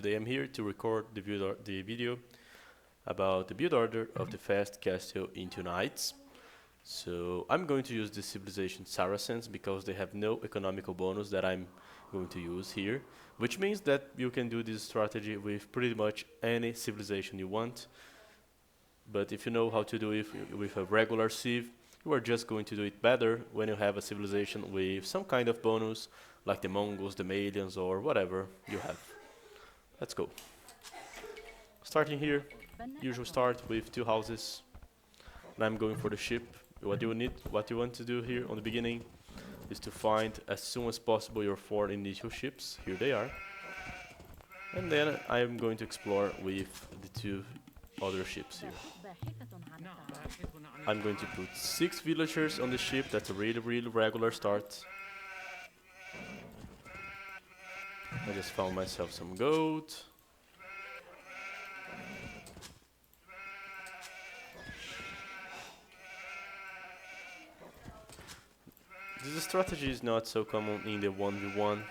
Today I'm here to record the video about the build order of the fast castle in 2 nights. So I'm going to use the civilization Saracens because they have no economical bonus that I'm going to use here, which means that you can do this strategy with pretty much any civilization you want. But if you know how to do it with a regular civ, you are just going to do it better when you have a civilization with some kind of bonus, like the Mongols, the Malians, or whatever you have. Let's go. Starting here, usual start with 2 houses. And I'm going for the ship. What you want to do here on the beginning is to find as soon as possible your 4 initial ships. Here they are. And then I'm going to explore with the 2 other ships here. I'm going to put 6 villagers on the ship. That's a really regular start. I just found myself some gold. This strategy is not so common in the 1v1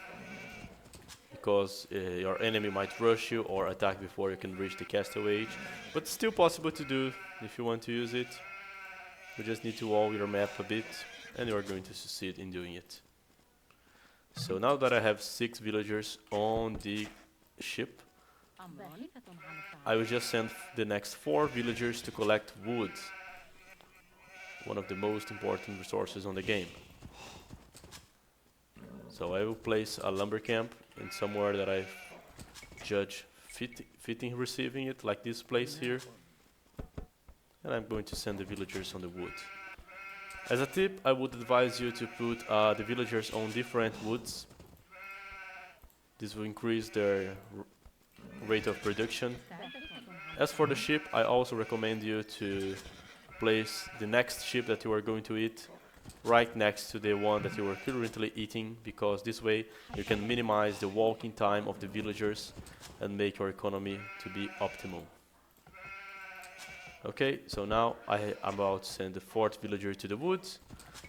because your enemy might rush you or attack before you can reach the Castle Age, but it's still possible to do if you want to use it. You just need to wall your map a bit and you are going to succeed in doing it. So now that I have 6 villagers on the ship, I will just send the next 4 villagers to collect wood, one of the most important resources on the game. So I will place a lumber camp in somewhere that I judge fitting receiving it, like this place here. And I'm going to send the villagers on the wood. As a tip, I would advise you to put the villagers on different woods. This will increase their rate of production. As for the ship, I also recommend you to place the next ship that you are going to eat right next to the one that you are currently eating, because this way you can minimize the walking time of the villagers and make your economy to be optimal. Okay, so now I'm about to send the 4th villager to the woods,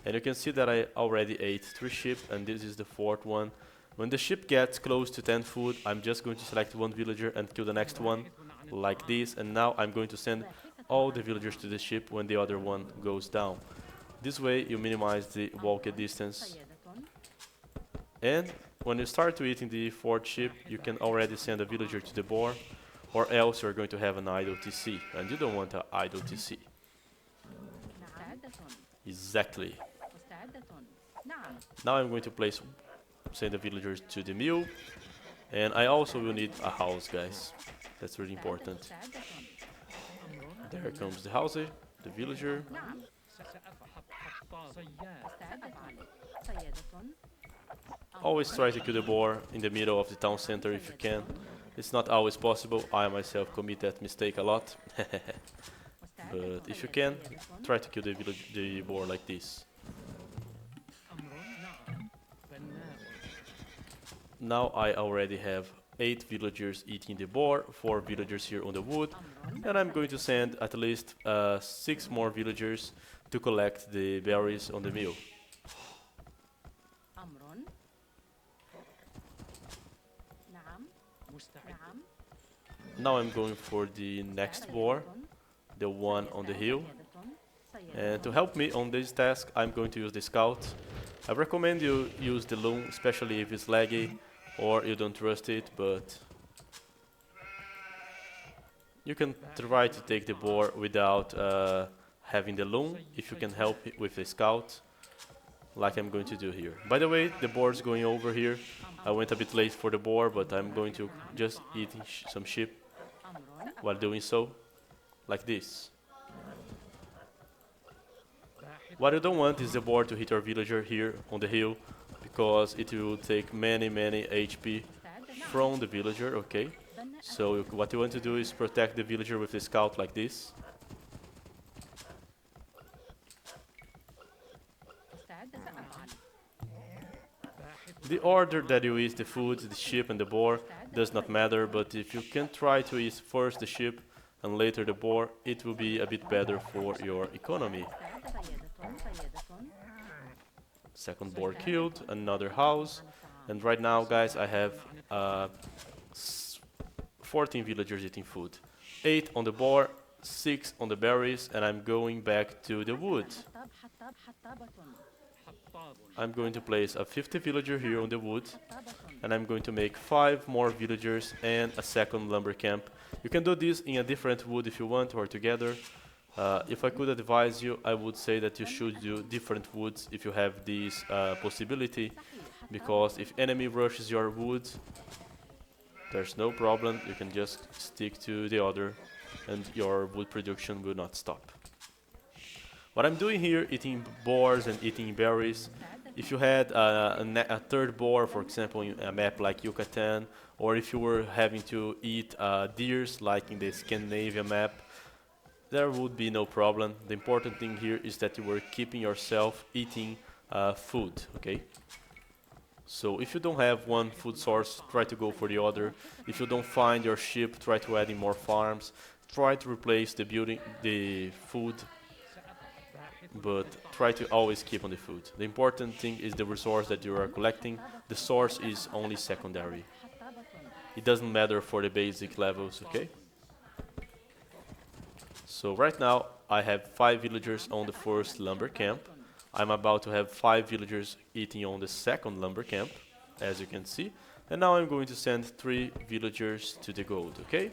and you can see that I already ate 3 sheep and this is the 4th one. When the ship gets close to 10 food, I'm just going to select 1 villager and kill the next one, like this, and now I'm going to send all the villagers to the ship when the other one goes down. This way you minimize the walk distance. And when you start to eating the 4th ship, you can already send a villager to the boar, or else you're going to have an idle TC, and you don't want an idle TC. Exactly. Now I'm going to send the villagers to the mill, and I also will need a house, guys. That's really important. There comes the house, the villager. Always try to kill the boar in the middle of the town center if you can. It's not always possible. I myself commit that mistake a lot. But if you can, try to kill the boar like this. Now I already have 8 villagers eating the boar, 4 villagers here on the wood, and I'm going to send at least 6 more villagers to collect the berries on the mill. Now I'm going for the next boar, the one on the hill. And to help me on this task, I'm going to use the scout. I recommend you use the loom, especially if it's laggy or you don't trust it, but you can try to take the boar without having the loom, if you can help it with the scout, like I'm going to do here. By the way, the boar is going over here. I went a bit late for the boar, but I'm going to just eat some sheep while doing so, like this. What you don't want is the boar to hit your villager here on the hill, because it will take many HP from the villager, okay? So what you want to do is protect the villager with the scout like this. The order that you eat the food, the sheep and the boar does not matter, but if you can try to eat first the sheep and later the boar, it will be a bit better for your economy. Second boar killed, another house, and right now, guys, I have 14 villagers eating food. 8 on the boar, 6 on the berries, and I'm going back to the wood. I'm going to place a 50 villager here on the wood, and I'm going to make 5 more villagers and a second lumber camp. You can do this in a different wood if you want, or together. If I could advise you, I would say that you should do different woods if you have this possibility, because if enemy rushes your wood, there's no problem, you can just stick to the other and your wood production will not stop. What I'm doing here, eating boars and eating berries, if you had a third boar, for example, in a map like Yucatan, or if you were having to eat deers like in the Scandinavia map, there would be no problem. The important thing here is that you were keeping yourself eating food, okay? So if you don't have one food source, try to go for the other. If you don't find your sheep, try to add in more farms. Try to replace the food, but try to always keep on the food. The important thing is the resource that you are collecting. The source is only secondary. It doesn't matter for the basic levels, okay? So right now I have 5 villagers on the first lumber camp. I'm about to have 5 villagers eating on the second lumber camp, as you can see. And now I'm going to send 3 villagers to the gold, okay?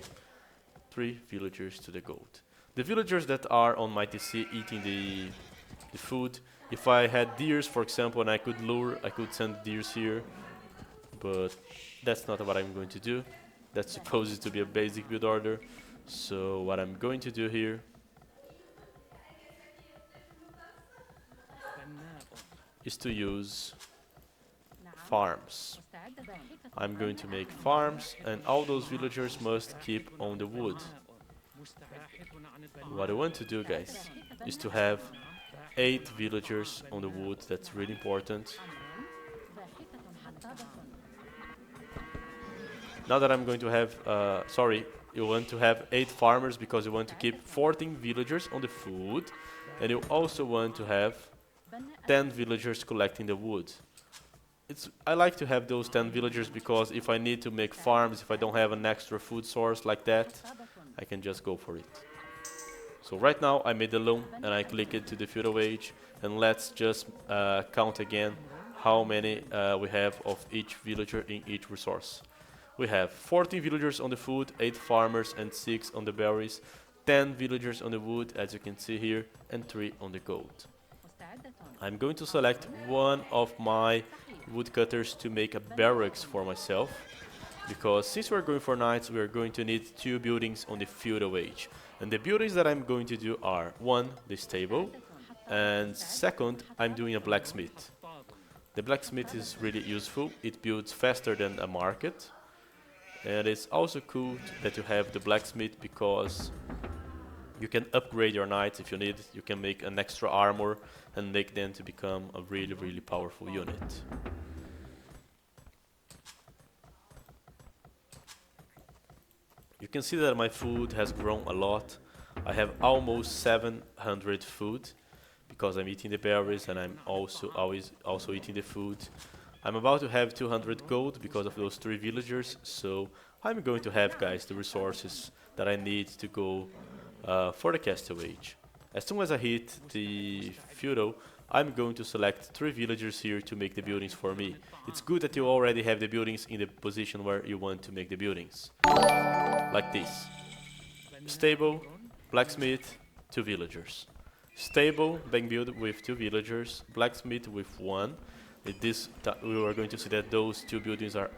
3 villagers to the gold. The villagers that are on my TC eating the food, if I had deers, for example, and I could lure, I could send deers here. But that's not what I'm going to do. That's supposed to be a basic build order. So what I'm going to do here is to use farms. I'm going to make farms, and all those villagers must keep on the wood. What I want to do, guys, is to have 8 villagers on the wood. That's really important. Now that I'm going to have, you want to have 8 farmers because you want to keep 14 villagers on the food, and you also want to have 10 villagers collecting the wood. I like to have those 10 villagers because if I need to make farms, if I don't have an extra food source like that, I can just go for it. So right now I made the loom and I click it to the Feudal Age, and let's just count again how many we have of each villager in each resource. We have 14 villagers on the food, 8 farmers and 6 on the berries, 10 villagers on the wood as you can see here, and 3 on the gold. I'm going to select one of my woodcutters to make a barracks for myself, because since we're going for knights, we're going to need 2 buildings on the Feudal Age. And the buildings that I'm going to do are 1, the stable, and 2nd, I'm doing a blacksmith. The blacksmith is really useful, it builds faster than a market, and it's also cool that you have the blacksmith because you can upgrade your knights if you need. You can make an extra armor and make them to become a really, really powerful unit. You can see that my food has grown a lot. I have almost 700 food because I'm eating the berries and I'm also eating the food. I'm about to have 200 gold because of those 3 villagers, so I'm going to have, guys, the resources that I need to go for the Castle Age. As soon as I hit the feudal, I'm going to select 3 villagers here to make the buildings for me. It's good that you already have the buildings in the position where you want to make the buildings. Like this. Stable, blacksmith, 2 villagers. Stable, being built with 2 villagers, blacksmith with 1. With this, we are going to see that those 2 buildings are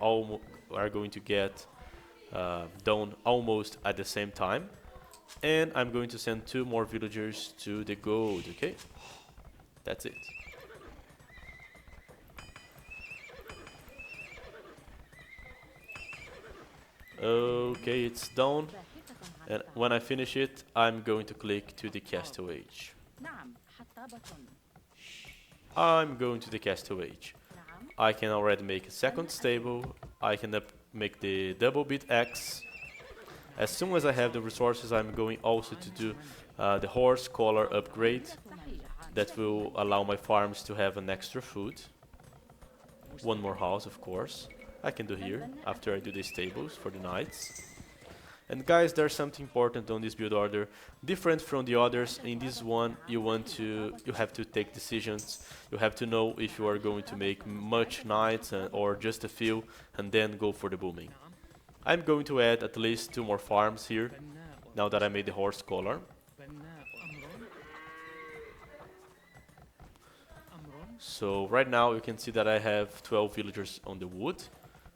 going to get done almost at the same time. And I'm going to send 2 more villagers to the gold, okay? That's it. Okay, it's done. And when I finish it, I'm going to click to the Castle Age. I'm going to the Castle Age. I can already make a 2nd stable. I can make the double bit X. As soon as I have the resources, I'm going also to do the horse collar upgrade. That will allow my farms to have an extra food. 1 more house, of course. I can do here after I do the stables for the knights. And guys, there's something important on this build order, different from the others. In this one, you have to take decisions. You have to know if you are going to make much knights or just a few, and then go for the booming. I'm going to add at least 2 more farms here, now that I made the horse color. So right now you can see that I have 12 villagers on the wood,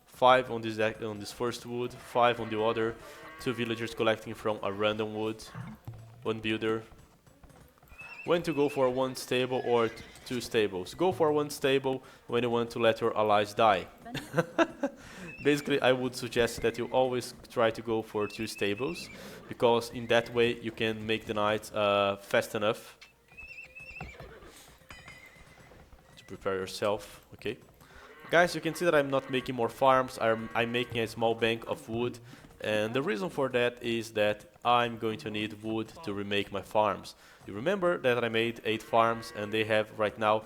5 on this first wood, 5 on the other, 2 villagers collecting from a random wood, 1 builder. When to go for 1 stable or 2 stables? Go for 1 stable when you want to let your allies die. Basically, I would suggest that you always try to go for 2 stables, because in that way you can make the knights fast enough to prepare yourself. Okay, guys, you can see that I'm not making more farms. I'm making a small bank of wood, and the reason for that is that I'm going to need wood to remake my farms. You remember that I made 8 farms, and they have right now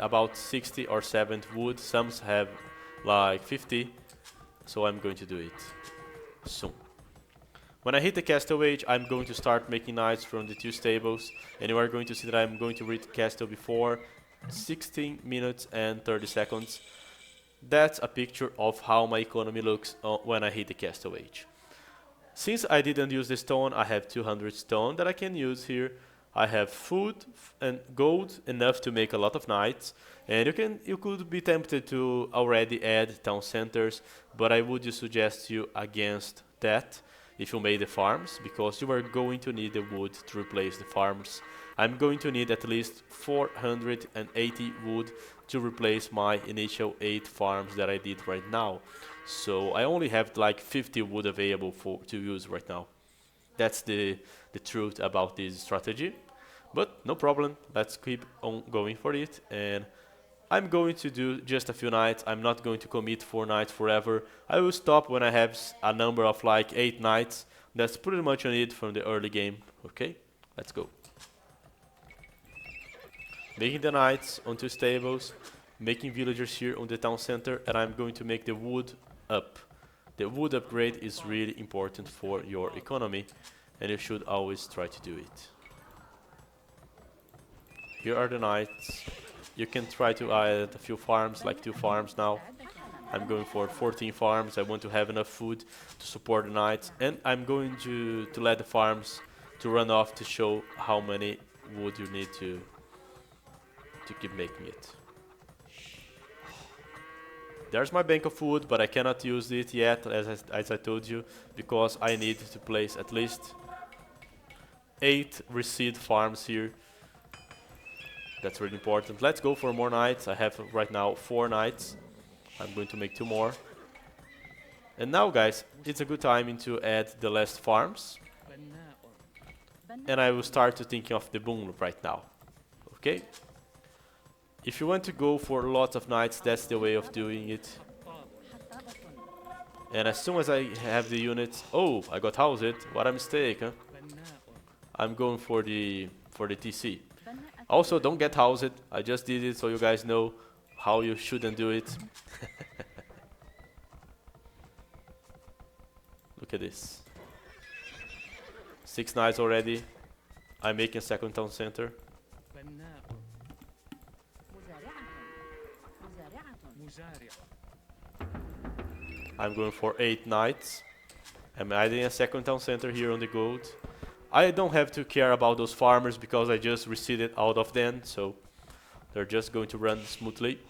about 60 or 70 wood. Some have like 50, so I'm going to do it soon. When I hit the castle age, I'm going to start making knights from the 2 stables, and you are going to see that I'm going to reach castle before 16 minutes and 30 seconds. That's a picture of how my economy looks when I hit the castle age. Since I didn't use the stone, I have 200 stone that I can use here. I have food and gold enough to make a lot of knights, and you could be tempted to already add town centers, but I would suggest you against that if you made the farms, because you are going to need the wood to replace the farms. I'm going to need at least 480 wood to replace my initial 8 farms that I did right now. So I only have like 50 wood available to use right now. That's the truth about this strategy. But no problem, let's keep on going for it. And I'm going to do just a few nights. I'm not going to commit 4 nights forever. I will stop when I have a number of like 8 nights. That's pretty much on it from the early game. Okay, let's go. Making the knights on 2 stables, making villagers here on the town center, and I'm going to make the wood up. The wood upgrade is really important for your economy, and you should always try to do it. Here are the knights. You can try to add a few farms, like 2 farms now. I'm going for 14 farms. I want to have enough food to support the knights, and I'm going to let the farms to run off to show how many wood you need to keep making it. There's my bank of food, but I cannot use it yet, as I told you, because I need to place at least 8 reseed farms here. That's really important. Let's go for more knights. I have right now 4 knights. I'm going to make 2 more. And now, guys, it's a good time to add the last farms. And I will start to think of the boom right now. Okay? If you want to go for lots of knights, that's the way of doing it. And as soon as I have the units... Oh, I got housed. What a mistake, huh? I'm going for the TC. Also, don't get housed. I just did it so you guys know how you shouldn't do it. Look at this. 6 knights already. I'm making second town center. I'm going for 8 knights. I'm adding a second town center here on the gold. I don't have to care about those farmers because I just reseeded out of them, so they're just going to run smoothly.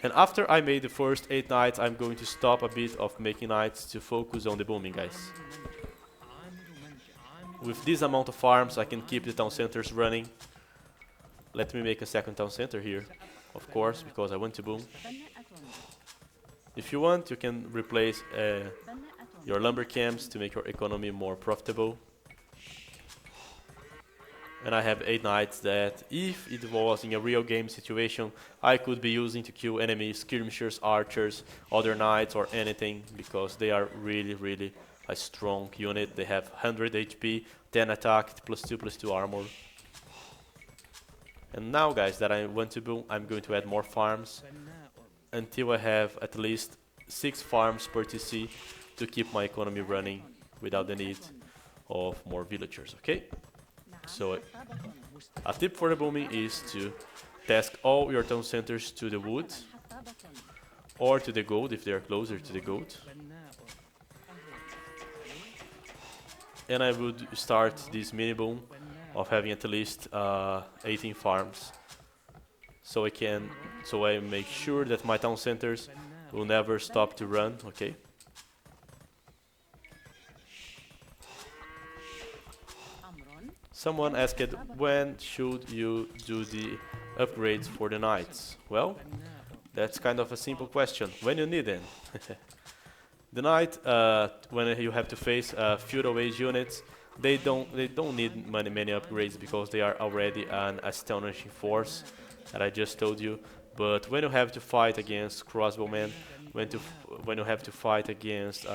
And after I made the first 8 knights, I'm going to stop a bit of making knights to focus on the booming, guys. With this amount of farms, I can keep the town centers running. Let me make a second town center here, of course, because I want to boom. If you want, you can replace your lumber camps to make your economy more profitable. And I have 8 knights that, if it was in a real game situation, I could be using to kill enemies, skirmishers, archers, other knights or anything, because they are really a strong unit. They have 100 HP, 10 attack, +2/+2 armor. And now, guys, that I want to boom, I'm going to add more farms until I have at least 6 farms per TC. to keep my economy running without the need of more villagers, okay? So a tip for the booming is to task all your town centers to the wood or to the gold if they are closer to the gold. And I would start this mini boom of having at least 18 farms, so I make sure that my town centers will never stop to run, okay? Someone asked, when should you do the upgrades for the knights? Well, that's kind of a simple question. When you need them. The knight, when you have to face Feudal Age units, they don't need many upgrades because they are already an astonishing force that I just told you. But when you have to fight against crossbowmen, when you have to fight against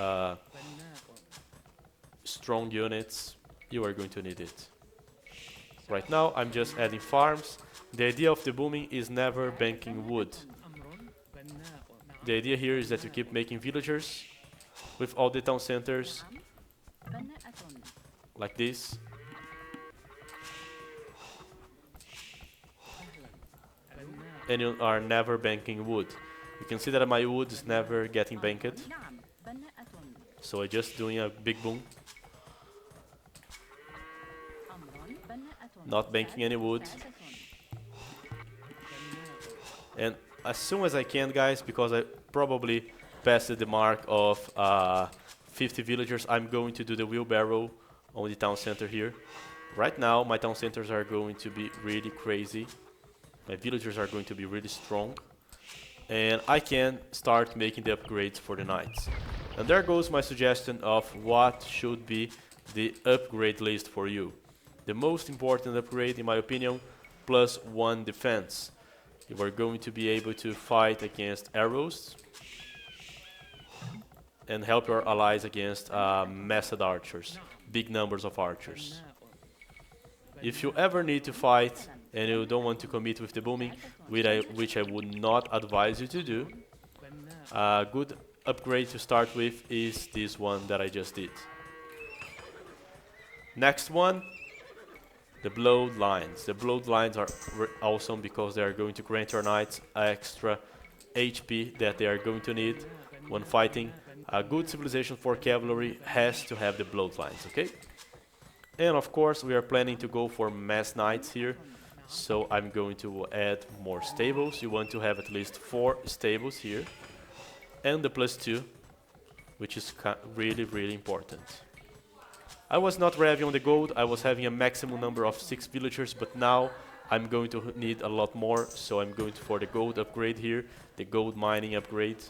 strong units, you are going to need it. Right now I'm just adding farms. The idea of the booming is never banking wood. The idea here is that you keep making villagers with all the town centers like this. And you are never banking wood. You can see that my wood is never getting banked. So I'm just doing a big boom. Not banking any wood. And as soon as I can, guys, because I probably passed the mark of 50 villagers, I'm going to do the wheelbarrow on the town center here. Right now my town centers are going to be really crazy. My villagers are going to be really strong. And I can start making the upgrades for the knights. And there goes my suggestion of what should be the upgrade list for you. The most important upgrade, in my opinion, +1 defense. You are going to be able to fight against arrows and help your allies against massed archers, big numbers of archers. If you ever need to fight and you don't want to commit with the booming, which I would not advise you to do, a good upgrade to start with is this one that I just did. Next one, the Bloodlines. The Bloodlines are awesome because they are going to grant your knights extra HP that they are going to need when fighting. A good civilization for cavalry has to have the Bloodlines, okay? And of course we are planning to go for mass knights here, so I'm going to add more stables. You want to have at least 4 stables here, and the +2, which is really important. I was not heavy on the gold. I was having a maximum number of 6 villagers, but now I'm going to need a lot more, so I'm going for the gold upgrade here, the gold mining upgrade.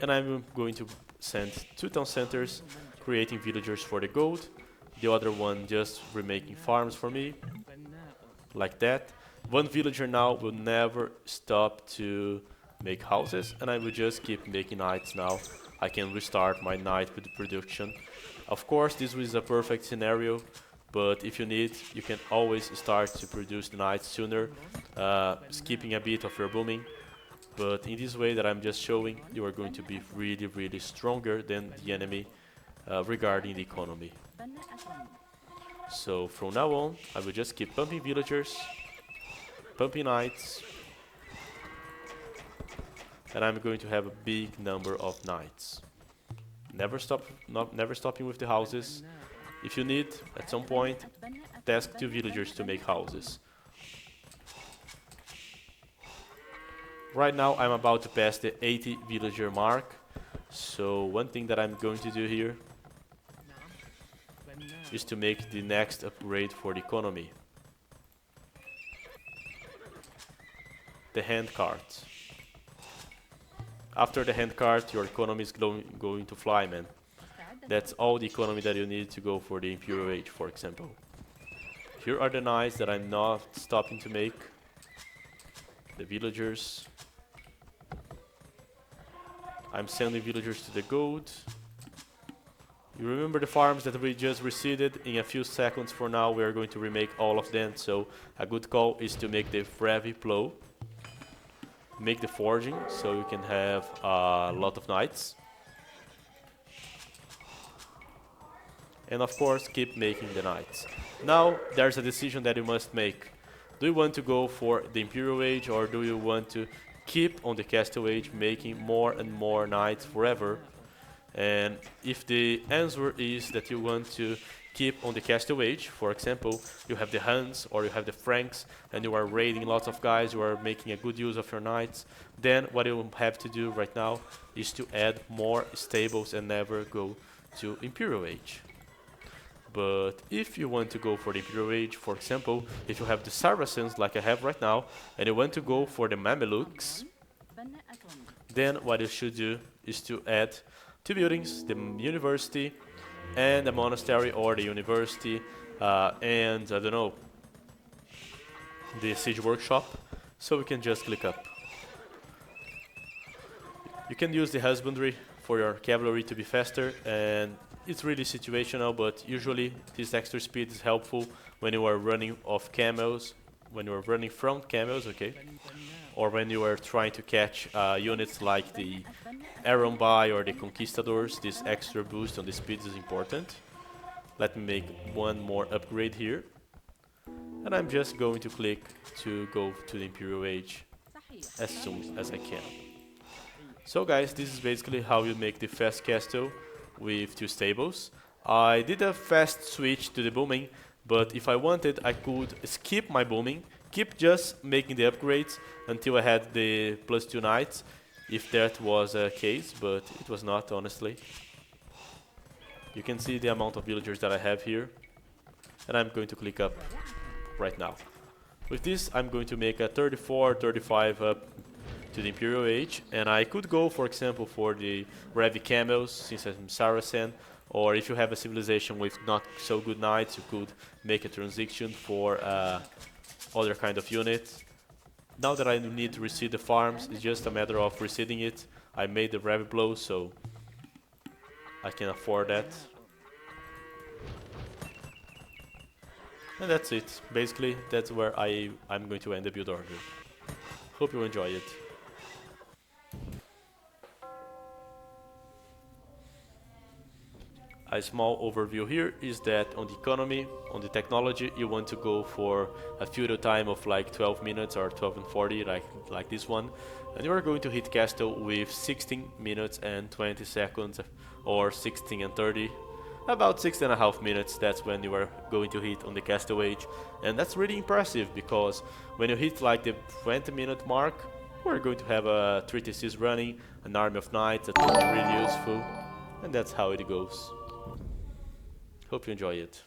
And I'm going to send 2 town centers, creating villagers for the gold. The other one just remaking farms for me, like that. 1 villager now will never stop to make houses, and I will just keep making knights now. I can restart my knight production. Of course, this is a perfect scenario, but if you need, you can always start to produce the knights sooner, skipping a bit of your booming. But in this way that I'm just showing, you are going to be really stronger than the enemy regarding the economy. So from now on, I will just keep pumping villagers, pumping knights, and I'm going to have a big number of knights. Never stopping with the houses. If you need, at some point, task 2 villagers to make houses. Right now I'm about to pass the 80 villager mark, so one thing that I'm going to do here is to make the next upgrade for the economy. The handcart. After the handcart, your economy is going to fly, man. That's all the economy that you need to go for the Imperial Age, for example. Here are the knights that I'm not stopping to make. The villagers. I'm sending villagers to the gold. You remember the farms that we just reseeded? In a few seconds for now we are going to remake all of them, so a good call is to make the heavy plow. make the forging so you can have a lot of knights. And of course, keep making the knights. Now, there's a decision that you must make. Do you want to go for the Imperial Age, or do you want to keep on the Castle Age, making more and more knights forever? And if the answer is that you want to keep on the Castle Age, for example, you have the Huns or you have the Franks, and you are raiding lots of guys, you are making a good use of your knights, then what you have to do right now is to add more stables and never go to Imperial Age. But if you want to go for the Imperial Age, for example, if you have the Saracens like I have right now, and you want to go for the Mamelukes, then what you should do is to add 2 buildings, the university and the monastery, or the university and, I don't know, the siege workshop, so we can just click up. You can use the husbandry for your cavalry to be faster, and it's really situational, but usually this extra speed is helpful when you are running off camels, when you are running from camels, okay? Or when you are trying to catch units like the Arrombai or the Conquistadors. This extra boost on the speed is important. Let me make one more upgrade here. And I'm just going to click to go to the Imperial Age as soon as I can. So guys, this is basically how you make the fast castle with 2 stables. I did a fast switch to the booming, but if I wanted, I could skip my booming, keep just making the upgrades until I had the +2 knights, if that was a case, but it was not, honestly. You can see the amount of villagers that I have here, and I'm going to click up right now. With this, I'm going to make a 34, 35 up to the Imperial Age, and I could go, for example, for the Revi Camels, since I'm Saracen, or if you have a civilization with not so good knights, you could make a transition for other kind of unit. Now that I need to reseed the farms, it's just a matter of reseeding it. I made the Revi blow, so I can afford that. And that's it. Basically, that's where I'm going to end the build order. Hope you enjoy it. A small overview here is that on the economy, on the technology, you want to go for a feudal time of like 12 minutes or 12 and 40, like this one. And you are going to hit castle with 16 minutes and 20 seconds, or 16 and 30. About 6.5 minutes, that's when you are going to hit on the castle age. And that's really impressive, because when you hit like the 20-minute mark, we're going to have a treatises running, an army of knights that will be really useful. And that's how it goes. Hope you enjoy it.